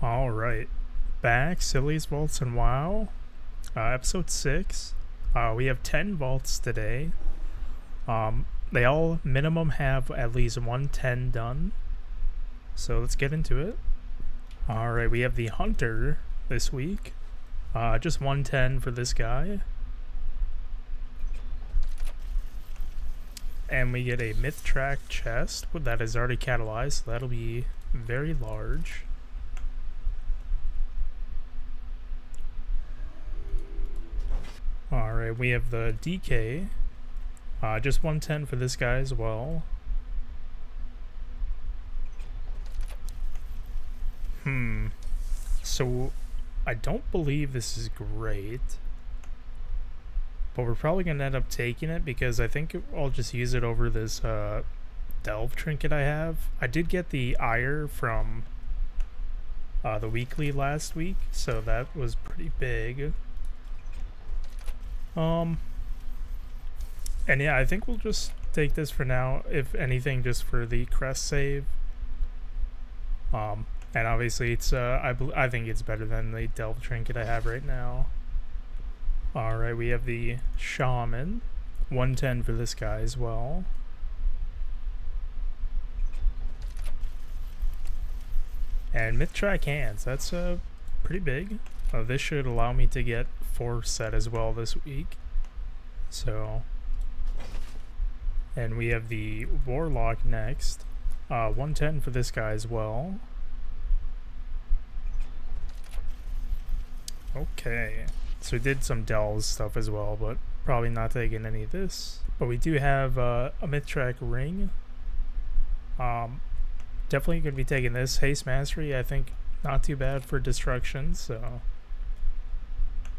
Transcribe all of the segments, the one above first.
Alright, back, Silliest Vaults and WoW, episode 6. We have 10 vaults today. They all minimum have at least 110 done. So let's get into it. Alright, we have the Hunter this week. Just 110 for this guy. And we get a Myth Track chest that is already catalyzed, so that'll be very large. Alright, we have the DK. Just 110 for this guy as well. So I don't believe this is great. But we're probably going to end up taking it because I think I'll just use it over this Delve trinket I have. I did get the Ire from the weekly last week, so that was pretty big. And yeah, I think we'll just take this for now, if anything, just for the crest save. And obviously it's I think it's better than the Delve trinket I have right now. Alright, we have the Shaman. 110 for this guy as well. And Myth Track hands, that's pretty big. This should allow me to get 4 set as well this week. So, and we have the Warlock next. 110 for this guy as well. Okay. So we did some Delves stuff as well, but probably not taking any of this. But we do have a Myth Track ring. Definitely going to be taking this. Haste Mastery, I think not too bad for destruction, so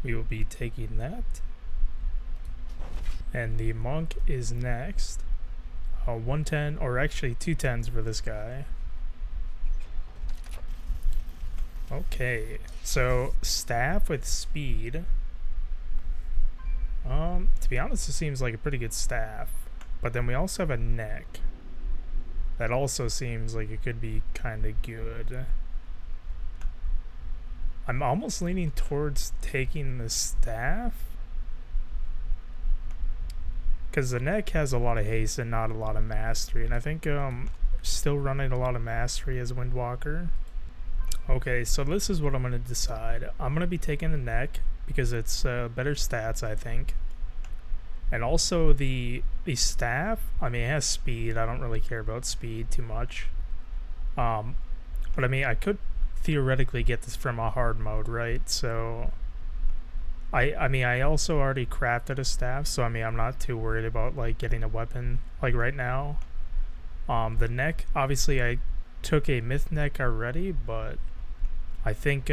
we will be taking that. And the Monk is next. 110, or actually 210s for this guy. Okay, so staff with speed. To be honest, it seems like a pretty good staff. But then we also have a neck. That also seems like it could be kind of good. I'm almost leaning towards taking the staff, because the neck has a lot of haste and not a lot of mastery. And I think still running a lot of mastery as Windwalker. Okay, so this is what I'm going to decide. I'm going to be taking the neck because it's better stats, I think. And also the staff, I mean, it has speed. I don't really care about speed too much. But I mean, I could theoretically get this from a hard mode, right? So I mean, I also already crafted a staff, so I mean, I'm not too worried about like getting a weapon like right now. The neck, obviously I took a myth neck already, but I think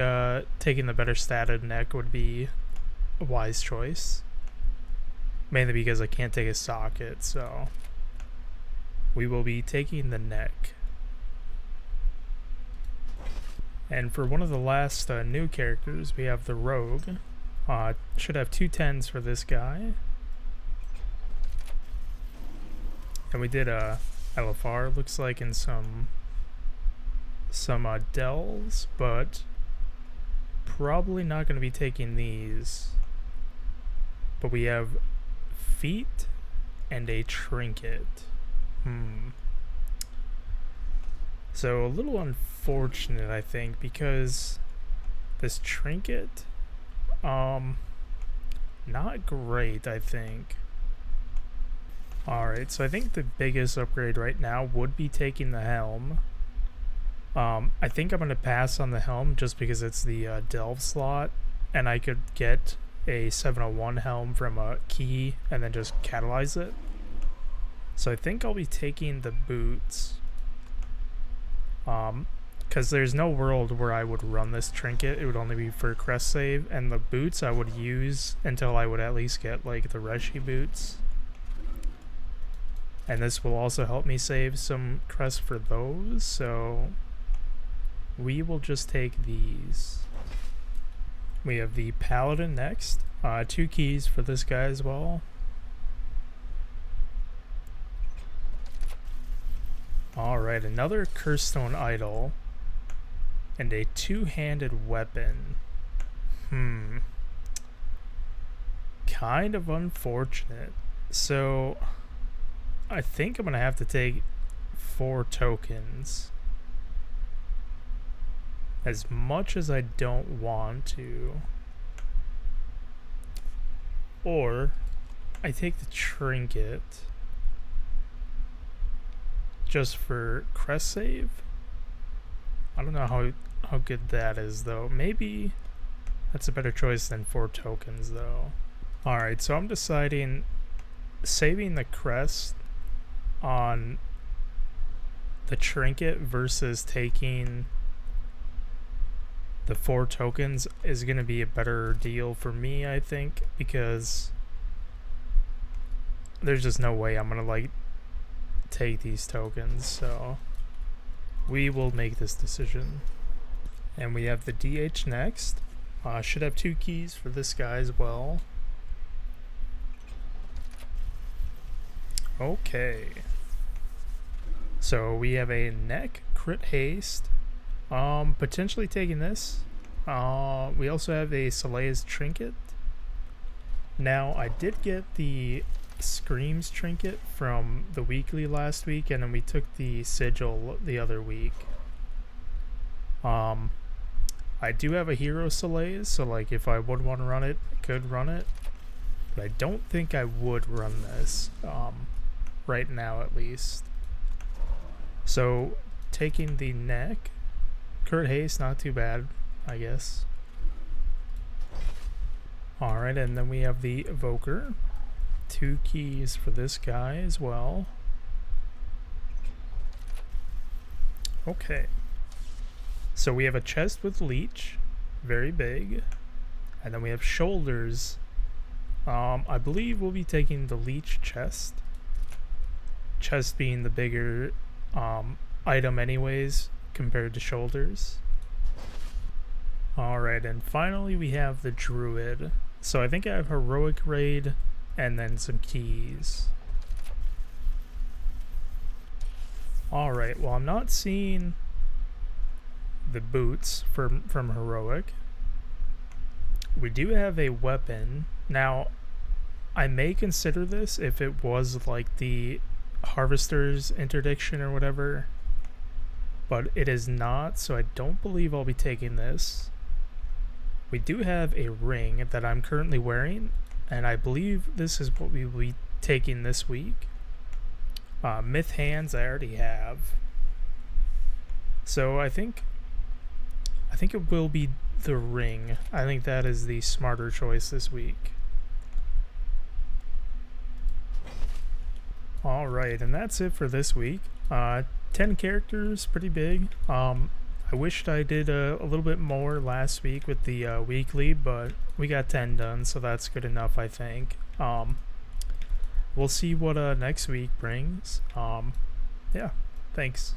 taking the better statted neck would be a wise choice. Mainly because I can't take a socket, so we will be taking the neck. And for one of the last new characters, we have the Rogue. Should have 2 10s for this guy. And we did a LFR, looks like, in some Delves, but probably not going to be taking these. But we have feet and a trinket. So a little unfortunate, I think, because this trinket, not great, I think. Alright, so I think the biggest upgrade right now would be taking the helm. I think I'm going to pass on the helm just because it's the Delve slot, and I could get a 701 helm from a key and then just catalyze it. So I think I'll be taking the boots. Because there's no world where I would run this trinket. It would only be for crest save, and the boots I would use until I would at least get like the Reshi boots. And this will also help me save some crest for those, so we will just take these. We have the Paladin next. 2 keys for this guy as well. Alright, another Curse Stone Idol. and a two-handed weapon. Kind of unfortunate. So I think I'm gonna have to take 4 tokens. As much as I don't want to. Or I take the trinket just for crest save. I don't know how good that is though. Maybe that's a better choice than 4 tokens though. Alright, so I'm deciding saving the crest on the trinket versus taking the 4 tokens is going to be a better deal for me, I think, because there's just no way I'm going to like take these tokens, so we will make this decision. And we have the DH next. Should have 2 keys for this guy as well. Okay. So we have a neck crit haste. Potentially taking this. We also have a Silliest trinket. Now, I did get the Screams trinket from the weekly last week, and then we took the sigil the other week. I do have a hero Silliest, so like if I would want to run it, I could run it. But I don't think I would run this, right now at least. So, taking the neck. Crit haste, not too bad, I guess. Alright, and then we have the evoker. 2 keys for this guy as well. Okay. So we have a chest with leech, very big. And then we have shoulders. I believe we'll be taking the leech chest. Chest being the bigger item anyways, compared to shoulders. Alright, and finally we have the druid. So I think I have heroic raid and then some keys. Alright, well I'm not seeing the boots from heroic. We do have a weapon. Now, I may consider this if it was like the harvester's interdiction or whatever, but it is not, so I don't believe I'll be taking this. We do have a ring that I'm currently wearing, and I believe this is what we will be taking this week. Myth hands I already have, so I think it will be the ring. I think that is the smarter choice this week. Alright, and that's it for this week. 10 characters, pretty big. I wished I did a little bit more last week with the weekly, but we got 10 done, so that's good enough, I think. We'll see what next week brings. Yeah, thanks.